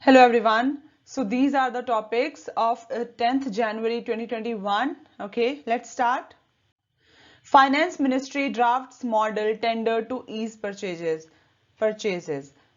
Hello everyone. So these are the topics of 10th January 2021. Okay, let's start. Finance Ministry drafts model tender to ease purchases.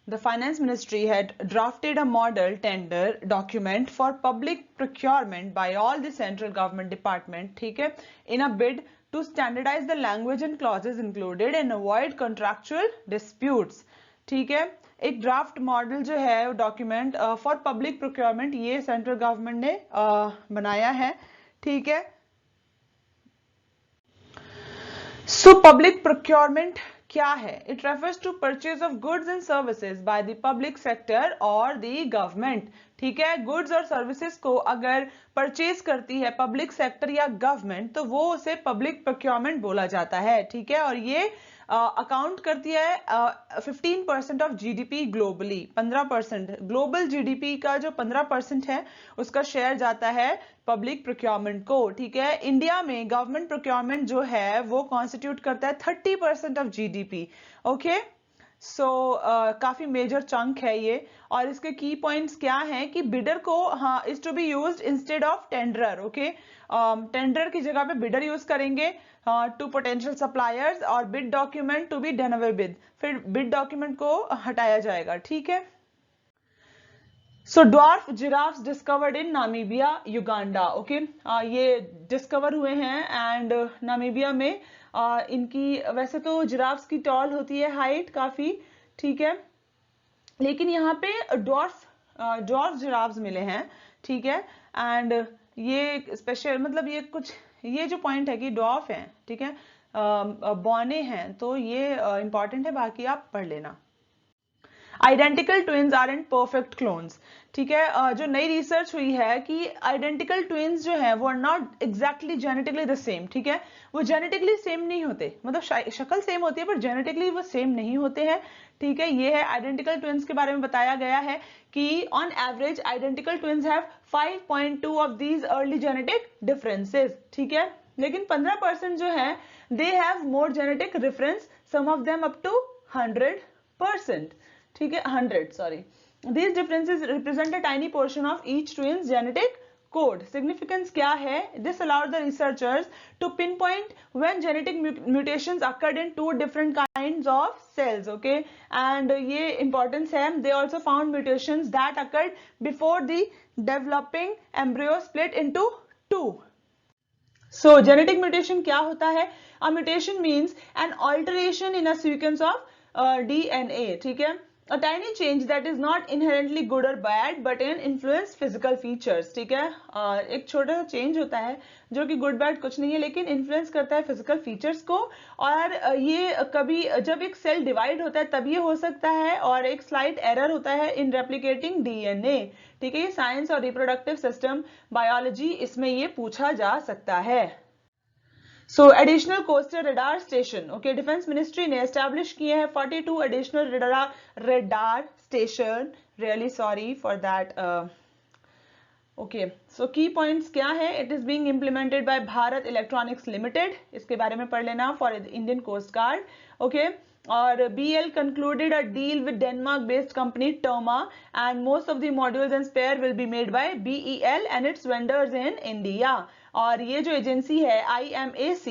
The Finance Ministry had drafted a model tender document for public procurement by all the central government department, ठीक है, in a bid to standardize the language and clauses included and avoid contractual disputes. ठीक है, एक draft model जो है document for public procurement ये central government ने बनाया है, ठीक है। सो पब्लिक प्रोक्योरमेंट क्या है? It refers to purchase of goods and services by the public sector और द गवर्नमेंट, ठीक है। गुड्स और सर्विसेज को अगर परचेज करती है पब्लिक सेक्टर या गवर्नमेंट तो वो उसे पब्लिक प्रोक्योरमेंट बोला जाता है, ठीक है। और ये अकाउंट करती है 15% of GDP globally. 15% global GDP का जो 15% है उसका शेयर जाता है पब्लिक प्रोक्योरमेंट को, ठीक है। इंडिया में गवर्नमेंट प्रोक्योरमेंट जो है वो कॉन्स्टिट्यूट करता है 30% ऑफ जीडीपी, ओके। सो काफी मेजर चंक है ये। और इसके की पॉइंट्स क्या हैं कि बिडर को is to be used instead of tenderer, okay. Tender की जगह पे बिडर यूज करेंगे टू पोटेंशियल सप्लायर्स और bid document to be done away with, फिर बिड डॉक्यूमेंट को हटाया जाएगा, ठीक है। So dwarf giraffes discovered in Namibia Uganda, okay. ये डिस्कवर हुए हैं एंड नामीबिया में इनकी वैसे तो जिराफ्स की टॉल होती है हाइट काफी, ठीक है, लेकिन यहाँ पे ड्वार्फ जिराफ्स मिले हैं, ठीक है। एंड ये स्पेशल मतलब ये जो पॉइंट है कि ड्वार्फ हैं, ठीक है, बौने हैं, तो ये इंपॉर्टेंट है, बाकी आप पढ़ लेना। Identical twins are and perfect clones, ठीक है। जो नई रिसर्च हुई है कि आइडेंटिकल ट्विन्स जो है वो are not exactly genetically the same, ठीक है। वो जेनेटिकली सेम नहीं होते, मतलब शक्ल सेम होती है पर जेनेटिकली वो सेम नहीं होते हैं, ठीक है। ये है आइडेंटिकल ट्विन्स के बारे में बताया गया है कि on average identical twins have 5.2 of these early genetic differences, ठीक है। लेकिन 15% जो है they have more genetic difference, some of them up to 100%, ठीक है, 100, sorry. These differences represent a tiny portion of each twin's genetic code. Significance क्या है? This allowed the researchers to pinpoint when genetic mutations occurred in two different kinds of cells, okay? And ये importance है. They also found mutations that occurred before the developing embryo split into two. So genetic mutation क्या होता है? A mutation means an alteration in a sequence of DNA, ठीक है। A tiny change that is not inherently good or bad but can influence physical features, ठीक है। एक छोटा सा चेंज होता है जो कि गुड बैड कुछ नहीं है लेकिन इन्फ्लुएंस करता है फिजिकल फीचर्स को। और ये कभी जब एक सेल डिवाइड होता है तब ये हो सकता है, और एक स्लाइट एरर होता है इन रेप्लिकेटिंग डीएनए, ठीक है। ये साइंस और रिप्रोडक्टिव सिस्टम बायोलॉजी इसमें ये पूछा जा सकता है। So additional coastal radar station, okay, defence ministry ने एस्टैब्लिश किए हैं 42 additional radar station, really sorry for that, okay. So key points क्या है? It is being implemented by Bharat electronics limited, इसके बारे में पढ़ लेना, for Indian coast guard, okay. और BL concluded a deal with Denmark based company Terma and most of the modules and spare will be made by BEL and its vendors in India. और ये जो agency है IMAC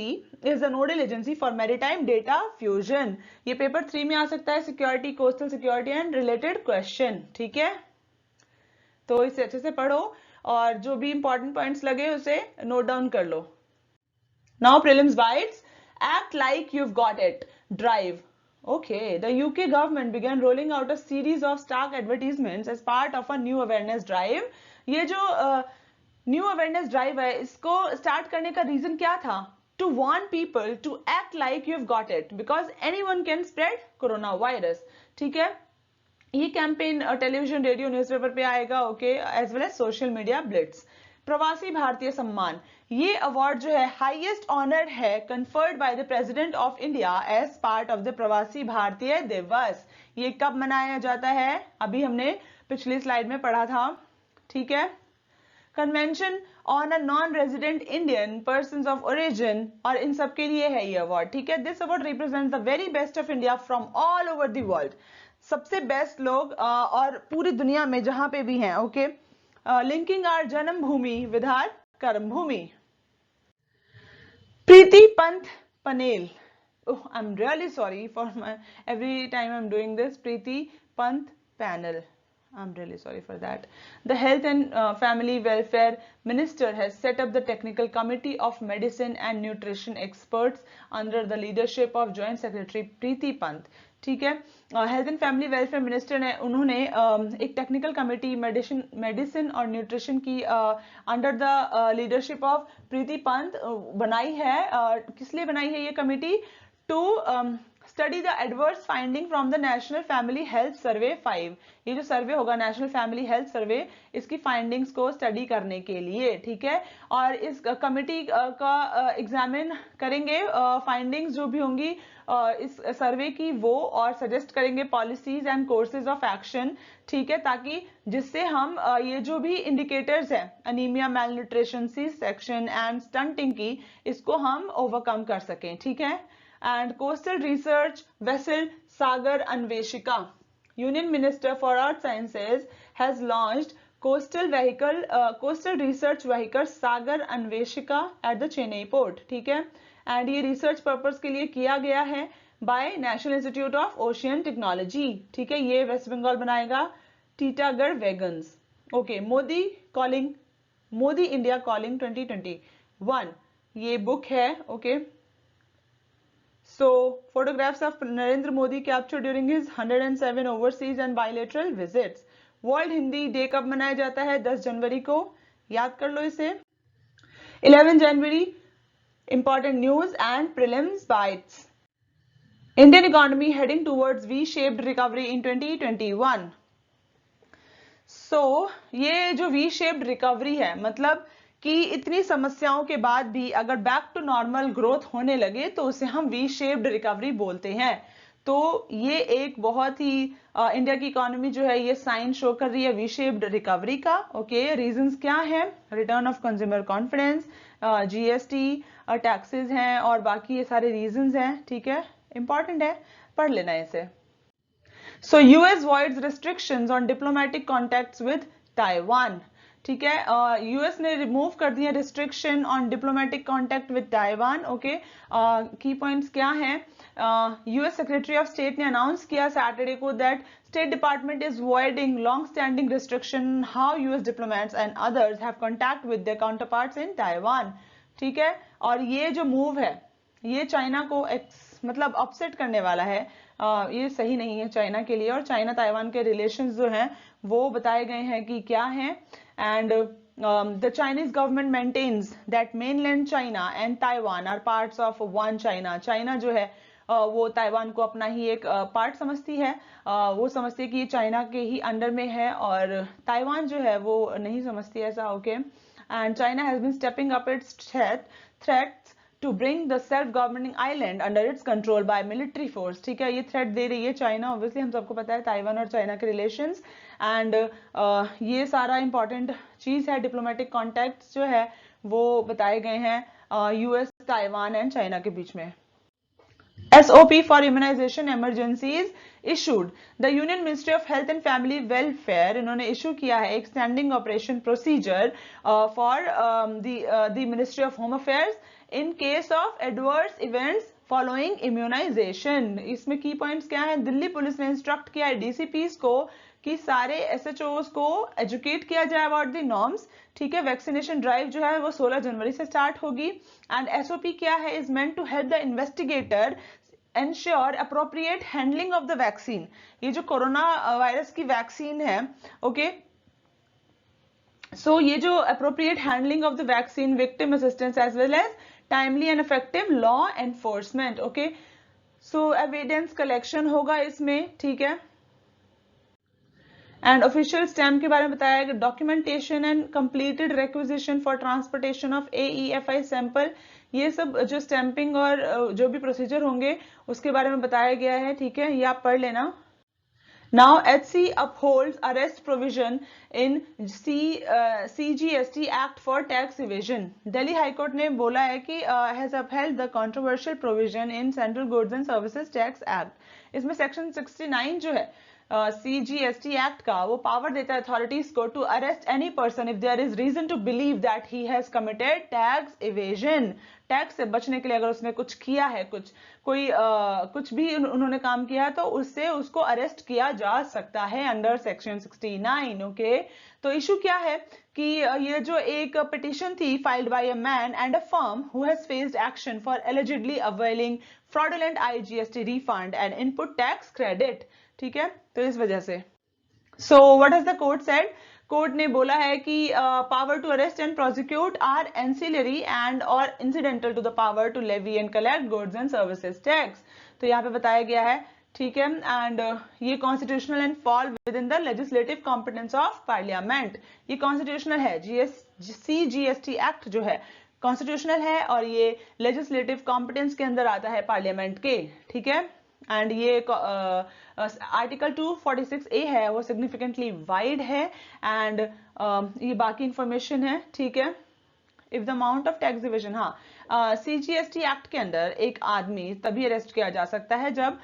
is a nodal agency for maritime data fusion. ये paper 3 में आ सकता है, security, coastal security and related question, ठीक है। तो इसे अच्छे से पढ़ो और जो भी इंपॉर्टेंट पॉइंट्स लगे उसे नोट डाउन कर लो। Now prelims bytes, act like you've got it, drive. Okay, the UK government began rolling out a series of stark advertisements as part of a new awareness drive. ये जो new awareness drive है इसको start करने का reason क्या था? To warn people to act like you have got it because anyone can spread corona virus, ठीक है। ये कैंपेन टेलीविजन, रेडियो, न्यूज़पेपर पे आएगा, okay, as well as social media blitz. Pravasi Bharatiya Samman, ये अवार्ड जो है हाईएस्ट ऑनर है conferred by the president of India as part of the Pravasi Bharatiya दिवस। ये कब मनाया जाता है? अभी हमने पिछली स्लाइड में पढ़ा था, ठीक है। Convention on a non resident Indian persons of origin, और इन सबके लिए है ये अवार्ड, ठीक है। This award represents the very best of India from all over the world. सबसे बेस्ट लोग और पूरी दुनिया में जहां पे भी हैं, ओके। लिंकिंग आवर जन्म भूमि विद आवर कर्म भूमि। Preeti Pant panel, I'm really sorry for my every time I'm doing this. Preeti Pant panel. I'm really sorry for that. The Health and Family Welfare Minister has set up the Technical Committee of Medicine and Nutrition Experts under the leadership of Joint Secretary Preeti Pant. ठीक है, health and family welfare minister ने उन्होंने एक technical committee medicine और nutrition की under the leadership of Preeti Pant बनाई है। किस लिए बनाई है ये committee? To study the adverse finding from the national family health survey 5। ये जो सर्वे होगा नेशनल फैमिली हेल्थ सर्वे, इसकी फाइंडिंग्स को स्टडी करने के लिए, ठीक है। और इस कमेटी का एग्जामिन करेंगे फाइंडिंग्स जो भी होंगी इस सर्वे की वो, और सजेस्ट करेंगे policies and courses of action, ठीक है, ताकि जिससे हम ये जो भी इंडिकेटर्स हैं anaemia, malnutrition, C section and stunting की, इसको हम ओवरकम कर सकें, ठीक है। And Coastal Research Vessel Sagar Anveshika, Union Minister for Earth Sciences, has launched Coastal Research Vehicle Sagar Anveshika at the Chennai port, ठीक है। एंड ये रिसर्च पर्पस के लिए किया गया है by national institute of ocean technology, ठीक है। ये वेस्ट बंगाल बनाएगा, Titagarh Wagons, okay. Modi India calling 2021 ये बुक है, okay. So, photographs of Narendra Modi captured during his 107 overseas and bilateral visits. World Hindi Day कब मनाया जाता है? 10 जनवरी को, याद कर लो इसे। 11 जनवरी important news and prelims bites. Indian economy heading towards V-shaped recovery in 2021. So, ये जो V-shaped recovery है, मतलब कि इतनी समस्याओं के बाद भी अगर बैक टू नॉर्मल ग्रोथ होने लगे तो उसे हम वी शेप्ड रिकवरी बोलते हैं। तो ये एक बहुत ही इंडिया की इकोनॉमी जो है ये साइन शो कर रही है वी शेप्ड रिकवरी का, ओके। रीजंस क्या है? Return of consumer confidence, GST, taxes हैं और बाकी ये सारे रीजंस हैं, ठीक है। इंपॉर्टेंट है, पढ़ लेना इसे। So US voids restrictions on diplomatic contacts with Taiwan, ठीक है। यूएस ने रिमूव कर दिया restriction on diplomatic contact with Taiwan, okay. Key points क्या हैं? यूएस सेक्रेटरी ऑफ स्टेट ने अनाउंस किया सैटरडे को that state department is voiding long standing restriction how US diplomats and others have contact with their counterparts in Taiwan, ठीक है। और ये जो मूव है ये चाइना को मतलब अपसेट करने वाला है, ये सही नहीं है चाइना के लिए। और चाइना ताइवान के रिलेशंस जो हैं वो बताए गए हैं कि क्या हैं। And the Chinese government maintains that mainland China and Taiwan are parts of one China. China जो है वो ताइवान को अपना ही एक पार्ट समझती है, वो समझती है कि ये चाइना के ही अंडर में है, और ताइवान जो है वो नहीं समझती ऐसा, okay. And China has been stepping up its threats to bring the self governing island under its control by military force, ठीक है। ये थ्रेट दे रही है चाइना, ऑब्वियसली हम सबको पता है ताइवान और चाइना के रिलेशंस। एंड ये सारा इंपॉर्टेंट चीज है, डिप्लोमेटिक कॉन्टैक्ट्स जो है वो बताए गए हैं यूएस, ताइवान एंड चाइना के बीच में। SOP for immunization emergencies issued. The Union Ministry of Health and Family Welfare इन्होंने इशू किया है एक standing operation procedure for the Ministry of Home Affairs in case of adverse events following immunization. इसमें की points क्या है? Delhi police ने instruct किया है DCPs को कि सारे SHOs को एजुकेट किया जाए अबाउट द नॉर्म्स, ठीक है। वैक्सीनेशन ड्राइव जो है वो 16 जनवरी से स्टार्ट होगी। एंड SOP क्या है? Is meant to help the investigator ensure appropriate handling of the vaccine. ये जो कोरोना वायरस की वैक्सीन है, ओके, सो ये जो appropriate handling of the vaccine, victim assistance as well as timely and effective law enforcement, okay. So evidence collection होगा इसमें, ठीक है। एंड ऑफिशियल स्टैम्प के बारे में बताया गया, documentation and completed requisition for transportation of AEFI sample, ये सब जो स्टैंपिंग और जो भी प्रोसीजर होंगे उसके बारे में बताया गया है, ठीक है। ये आप पढ़ लेना। Now HC upholds arrest provision in CGST Act for tax evasion. Delhi High Court ने बोला है कि has upheld the controversial provision in Central Goods and Services Tax Act. इसमें सेक्शन 69 जो है CGST एक्ट का वो पावर देता है अथॉरिटीज को to arrest any person if there is reason to believe that he has committed tax evasion. Tax से बचने के लिए अगर उसने कुछ किया है, कुछ भी उन्होंने काम किया है, तो उससे उसको अरेस्ट किया जा सकता है अंडर सेक्शन 69। ओके, तो इशू क्या है कि ये जो एक पिटिशन थी filed by a man and a firm who has faced action for allegedly availing fraudulent IGST refund and input tax credit, ठीक है, तो इस वजह से so what has the court said? Court ने बोला है कि power to arrest and prosecute are ancillary and और incidental to the power to levy and collect goods and services tax. तो यहाँ पे बताया गया है, ठीक है, एंड ये constitutional and fall with in the legislative competence of parliament. ये कॉन्स्टिट्यूशनल है, CGST एक्ट जो है कॉन्स्टिट्यूशनल है और ये लेजिस्लेटिव कॉम्पिटेंस के अंदर आता है पार्लियामेंट के, ठीक है। एंड ये आर्टिकल 246A है वो सिग्निफिकेंटली वाइड है एंड ये बाकी इंफॉर्मेशन है, ठीक है। If the amount of tax division, हाँ, CGST एक्ट के अंदर एक आदमी तभी अरेस्ट किया जा सकता है जब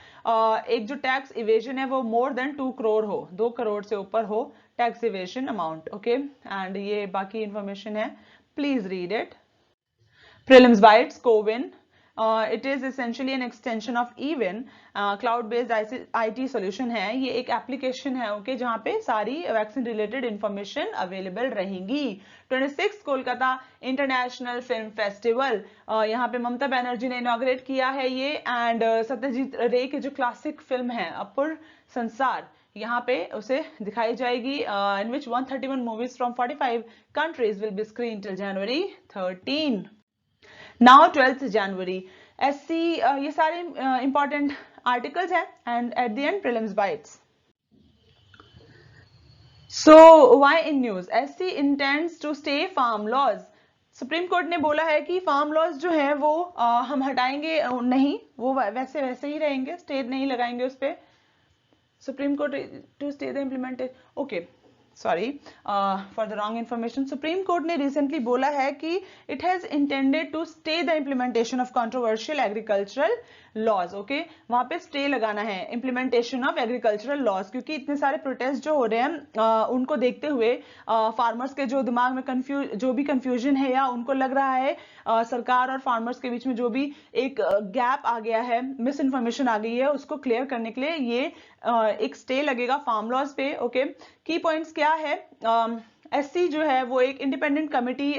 एक जो टैक्स इवेजन है वो मोर देन 2 करोड़ हो, 2 करोड़ से ऊपर हो tax evasion amount. Okay, and ये बाकी इंफॉर्मेशन है, please read it. Prelims bites, CoWIN. It is essentially an extension of eWIN. Cloud-based IT solution है, ये एक एप्लीकेशन है, ओके, जहाँ पे सारी वैक्सीन रिलेटेड इंफॉर्मेशन अवेलेबल रहेंगी। 26 कोलकाता इंटरनेशनल फिल्म फेस्टिवल, यहाँ पे ममता बनर्जी ने इनॉग्रेट किया है ये, एंड सत्यजीत रे की जो क्लासिक फिल्म है अपुर संसार, यहाँ पे उसे दिखाई जाएगी, in which 131 movies from 45 countries will be screen till January 13। Now 12th January, SC, ये सारे इंपॉर्टेंट आर्टिकल्स हैं and at the end prelims bites. So why in news SC intends to stay farm laws. Supreme court ने बोला है कि farm laws जो है वो हम हटाएंगे नहीं, वो वैसे वैसे ही रहेंगे, स्टे नहीं लगाएंगे उस पर। Supreme court to stay the implemented, okay, sorry for the wrong information. Supreme court ने रिसेंटली बोला है कि it has intended to stay the implementation of controversial agricultural laws. Okay, वहां पे स्टे लगाना है इम्प्लीमेंटेशन ऑफ एग्रीकल्चरल लॉज, क्योंकि इतने सारे प्रोटेस्ट जो हो रहे हैं उनको देखते हुए फार्मर्स के जो दिमाग में जो भी कंफ्यूजन है या उनको लग रहा है सरकार और फार्मर्स के बीच में जो भी एक गैप आ गया है, मिस इन्फॉर्मेशन आ गई है, उसको क्लियर करने के लिए ये एक स्टे लगेगा फार्म लॉज पे। ओके, की पॉइंट्स क्या है? SC जो है वो एक इंडिपेंडेंट कमिटी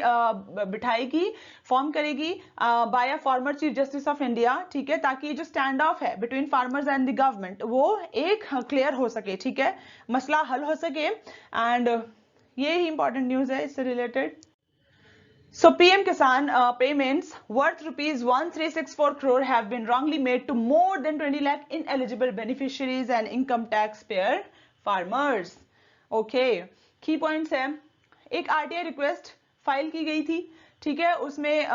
बिठाएगी, फॉर्म करेगी by a former chief justice of India, ठीक है, ताकि जो स्टैंड ऑफ है between farmers and the government वो एक क्लियर हो सके, ठीक है, मसला हल हो सके। एंड ये ही इंपॉर्टेंट न्यूज है इससे related. So PM Kisan payments worth ₹1364 crore have been wrongly made to more than 20 lakh ineligible beneficiaries and income taxpayer farmers. Okay, key points है, एक RTI रिक्वेस्ट फाइल की गई थी, ठीक है, उसमें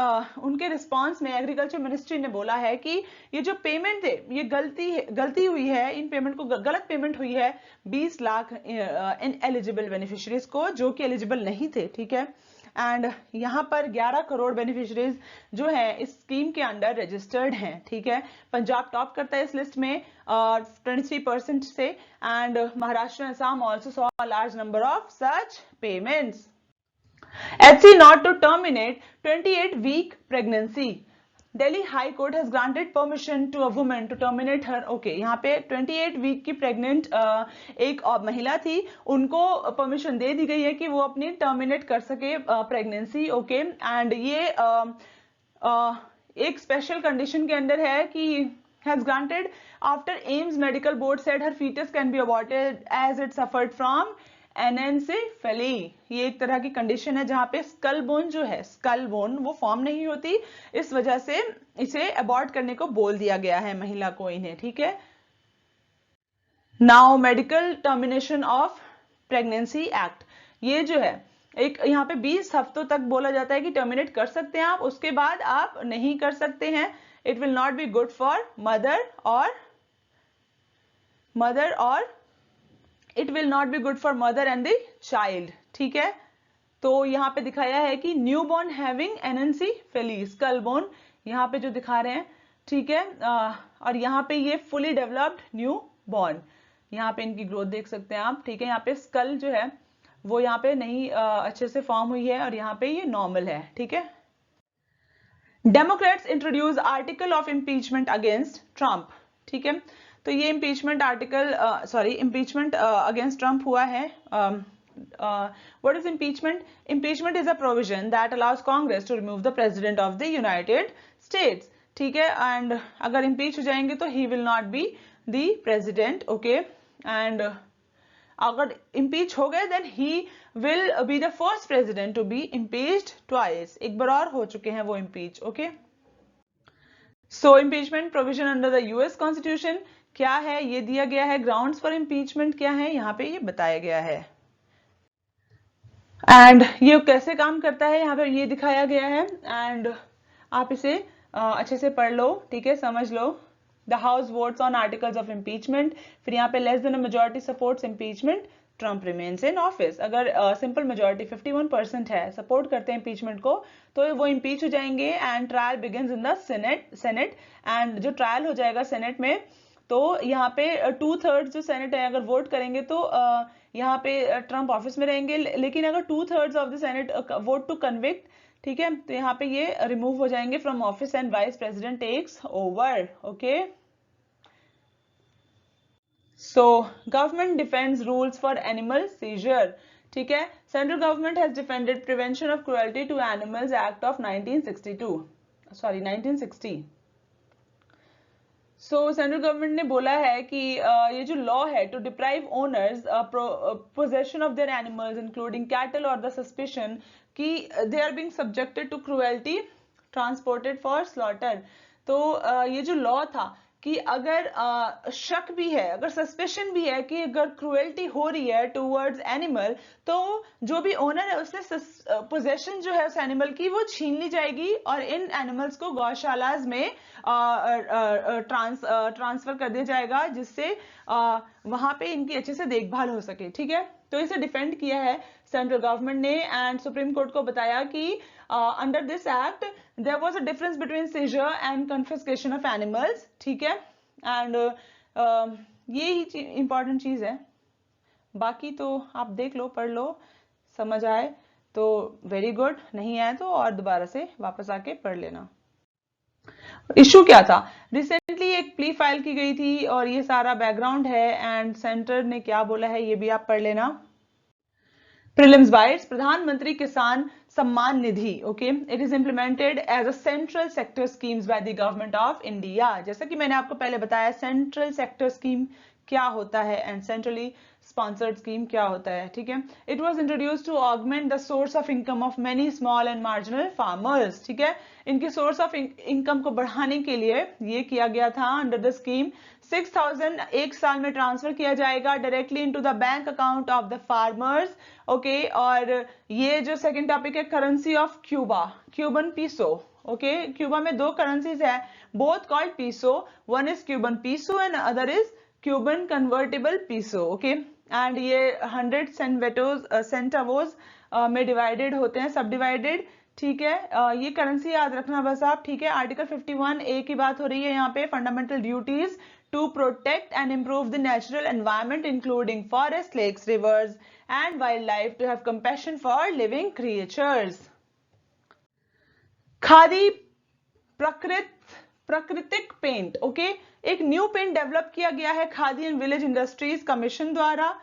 उनके रिस्पांस में एग्रीकल्चर मिनिस्ट्री ने बोला है कि ये जो पेमेंट थे ये गलती हुई है, इन पेमेंट को गलत पेमेंट हुई है 20 लाख इनएलिजिबल बेनिफिशियरीज को जो कि एलिजिबल नहीं थे, ठीक है। एंड यहाँ पर 11 करोड़ बेनिफिशरीज जो है इस स्कीम के अंडर रजिस्टर्ड हैं, ठीक है। पंजाब टॉप करता है इस लिस्ट में 23% से, and Maharashtra and Assam also saw a large number of such payments. SC not to terminate 28-week pregnancy. Delhi High Court has granted permission to a woman to terminate her. Okay, यहाँ पे 28 week की pregnant एक महिला थी, उनको permission दे दी गई है कि वो अपनी टर्मिनेट कर सके प्रेगनेंसी। ओके, एंड ये एक स्पेशल कंडीशन के अंदर है कि has granted after AIIMS medical board said her fetus can be aborted as it suffered from एनेन्सेफेली। ये एक तरह की कंडीशन है जहां पे स्कल बोन जो है, स्कल बोन वो फॉर्म नहीं होती, इस वजह से इसे अबॉर्ट करने को बोल दिया गया है महिला को, इन्हें, ठीक है। Now medical termination of pregnancy act, ये जो है एक यहाँ पे 20 हफ्तों तक बोला जाता है कि टर्मिनेट कर सकते हैं आप, उसके बाद आप नहीं कर सकते हैं। It will not be good for mother और it will not be good for mother and the child, ठीक है। तो यहाँ पे दिखाया है कि new born having anencephaly, skull bone यहाँ पे जो दिखा रहे हैं, ठीक है, और यहाँ पे ये फुली डेवलप्ड न्यू बॉर्न, यहाँ पे इनकी ग्रोथ देख सकते हैं आप, ठीक है। यहाँ पे स्कल जो है वो यहाँ पे नहीं अच्छे से फॉर्म हुई है और यहाँ पे ये नॉर्मल है, ठीक है। Democrats introduce article of impeachment against Trump, ठीक है। तो ये impeachment article impeachment against Trump हुआ है। What is impeachment? Impeachment is a provision that allows Congress to remove the president of the United States, ठीक है। एंड अगर impeach हो जाएंगे तो he will not be the president, okay। And अगर impeach हो गए then he will be the first president to be impeached twice, एक बार और हो चुके हैं वो impeach, okay। So impeachment provision under the US Constitution क्या है ये दिया गया है, grounds for impeachment क्या है यहाँ पे ये बताया गया है। एंड ये कैसे काम करता है यहाँ पे ये दिखाया गया है, एंड आप इसे अच्छे से पढ़ लो, ठीक है, समझ लो। The house votes on articles of impeachment, फिर यहाँ पे less than a majority supports impeachment, Trump remains in office. अगर सिंपल मेजॉरिटी 51% है, सपोर्ट करते हैं इम्पीचमेंट को, तो वो इम्पीच हो जाएंगे and trial begins in the senate. And जो ट्रायल हो जाएगा सेनेट में, तो यहाँ पे 2/3 जो सेनेट है अगर वोट करेंगे तो यहाँ पे ट्रंप ऑफिस में रहेंगे, लेकिन अगर 2/3 of the senate vote to convict, ठीक है, तो यहाँ पे ये रिमूव हो जाएंगे from office and vice president takes over, okay. So government defends rules for animal seizure, ठीक है। Central government has defended prevention of cruelty to animals act of 1960। So central government ने बोला है कि ये जो लॉ है to deprive owners possession of their animals including cattle और द सस्पिशन कि they are being subjected to cruelty transported for slaughter. तो ये जो लॉ था कि अगर शक भी है, अगर सस्पेशन भी है कि अगर क्रुएल्टी हो रही है टूवर्ड्स एनिमल, तो जो भी ओनर है उससे पोजेशन जो है उस एनिमल की वो छीन ली जाएगी और इन एनिमल्स को गौशालाज में ट्रांसफर कर दिया जाएगा, जिससे वहां पे इनकी अच्छे से देखभाल हो सके, ठीक है। तो इसे डिफेंड किया है सेंट्रल गवर्नमेंट ने एंड सुप्रीम कोर्ट को बताया कि under this act there was a difference between seizure and confiscation of animals, ठीक है। एंड ये ही इंपॉर्टेंट चीज है, बाकी तो आप देख लो, पढ़ लो, समझ आए तो वेरी गुड, नहीं आए तो और दोबारा से वापस आके पढ़ लेना। इशू क्या था, रिसेंटली एक प्ली फाइल की गई थी और ये सारा बैकग्राउंड है एंड सेंटर ने क्या बोला है ये भी आप पढ़ लेना। Prelims bytes, Pradhan Mantri Kisan Samman Nidhi, okay, it is implemented as a central sector schemes by the government of India. जैसा कि मैंने आपको पहले बताया सेंट्रल सेक्टर स्कीम क्या होता है एंड सेंट्रली स्पॉन्सर्ड स्कीम क्या होता है, ठीक है। It was introduced to augment the source of income of many small and marginal farmers, ठीक है। इनकी सोर्स ऑफ इनकम को बढ़ाने के लिए ये किया गया था। अंडर द स्कीम 6,000 एक साल में ट्रांसफर किया जाएगा directly into the bank account of the farmers, okay. और ये जो सेकंड टॉपिक है currency of Cuba, Cuban peso, okay. Cuba में दो करेंसीज है, both called peso, one is Cuban peso and other is Cuban convertible peso, okay. And ये 100 सेंटावोज में divided होते हैं, सब डिवाइडेड, ठीक है। ये करेंसी याद रखना बस आप, ठीक है। आर्टिकल 51A की बात हो रही है यहाँ पे, fundamental duties to protect and improve the natural environment including forests, lakes, rivers and wildlife, to have compassion for living creatures. Khadi प्राकृतिक पेंट, ओके, एक न्यू पेंट डेवलप किया गया है khadi and village industries commission द्वारा।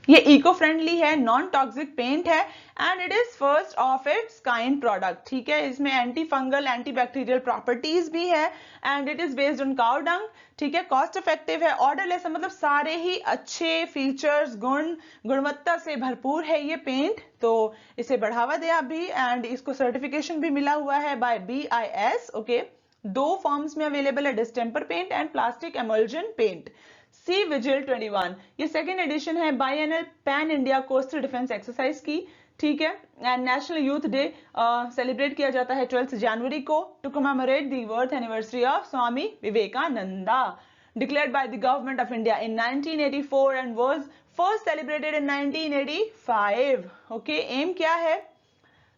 ये इको फ्रेंडली है, non toxic paint है and it is first of its kind product, ठीक है। इसमें anti fungal anti bacterial properties भी है and it is based on cow dung, ठीक है। कॉस्ट इफेक्टिव है, ऑर्डरलेस, मतलब सारे ही अच्छे फीचर्स, गुणवत्ता से भरपूर है ये पेंट, तो इसे बढ़ावा दे आप भी। एंड इसको सर्टिफिकेशन भी मिला हुआ है बाय BIS, ओके। दो फॉर्म्स में अवेलेबल है, distemper paint and plastic emulsion paint. Sea vigil 21 ये सेकेंड एडिशन है biannual pan India coastal defence exercise की, ठीक है। And national youth day celebrate किया जाता है 12 जनवरी को टू कमेमोरेट द बर्थ एनिवर्सरी ऑफ Swami Vivekananda, declared by the government of India in 1984 and was first celebrated in 1985, okay. एम क्या है,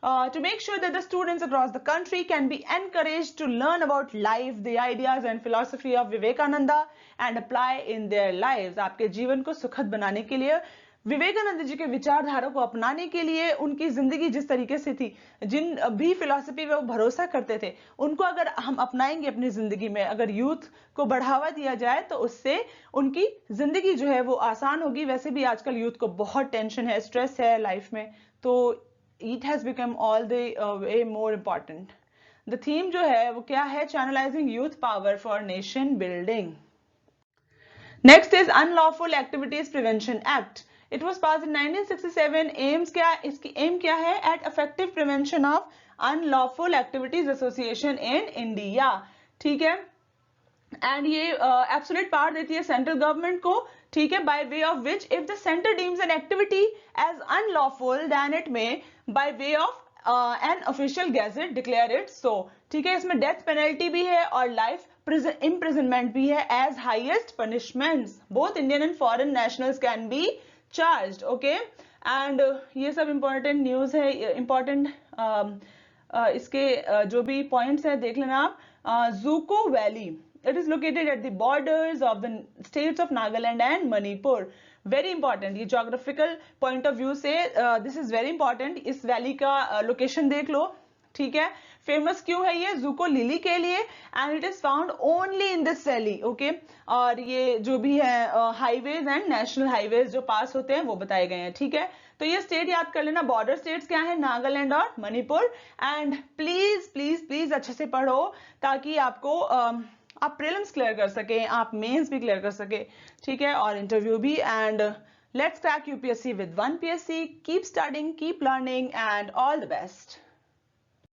to make sure that the students across the country can be encouraged to learn about life, the ideas and philosophy of Vivekananda and apply in their lives. आपके जीवन को सुखद बनाने के लिए, विवेकानंद जी के विचारधारा को अपनाने के लिए, उनकी जिंदगी जिस तरीके से थी, जिन भी फिलॉसफी पे वो भरोसा करते थे, उनको अगर हम अपनाएंगे अपनी जिंदगी में, अगर यूथ को बढ़ावा दिया जाए तो उससे उनकी जिंदगी जो है वो आसान होगी. वैसे भी आजकल यूथ को बहुत टेंशन है, स्ट्रेस है लाइफ में, तो it has become all the way more important. The theme जो है वो क्या है? Channelizing youth power for nation building. Next is Unlawful Activities Prevention Act. It was passed in 1967. Aims क्या? इसकी aim क्या है? At effective prevention of unlawful activities association in India. ठीक है? एंड ये एब्सोल्यूट पावर देती है सेंट्रल गवर्नमेंट को, ठीक है, by way of which if the centre deems an activity as unlawful then it may by way of an official gazette declare it so. ठीक है, इसमें डेथ पेनल्टी भी है और लाइफ imprisonment भी है as highest punishments. Both Indian and foreign nationals can be charged. Okay, and ये सब इंपॉर्टेंट न्यूज है, इंपॉर्टेंट इसके जो भी पॉइंट्स है देख लेना आप. ज़ूको valley, it is located at the borders of the states of Nagaland and Manipur. Very important, ये geographical point of view से this is very important. इस वैली का लोकेशन देख लो. ठीक है, फेमस क्यों है ये? ज़ूको लिली के लिए, and it is found only in this valley. Okay, और ये जो भी है हाईवेज एंड नेशनल हाईवेज जो पास होते हैं वो बताए गए हैं. ठीक है, तो ये स्टेट याद कर लेना. बॉर्डर स्टेट्स क्या है? नागालैंड और Manipur. And please please please अच्छे से पढ़ो ताकि आपको आप प्रीलिम्स क्लियर कर सके, आप मेंस भी क्लियर कर सके. ठीक है, और इंटरव्यू भी. And let's crack UPSC with one PSC. Keep studying, keep learning and all the best.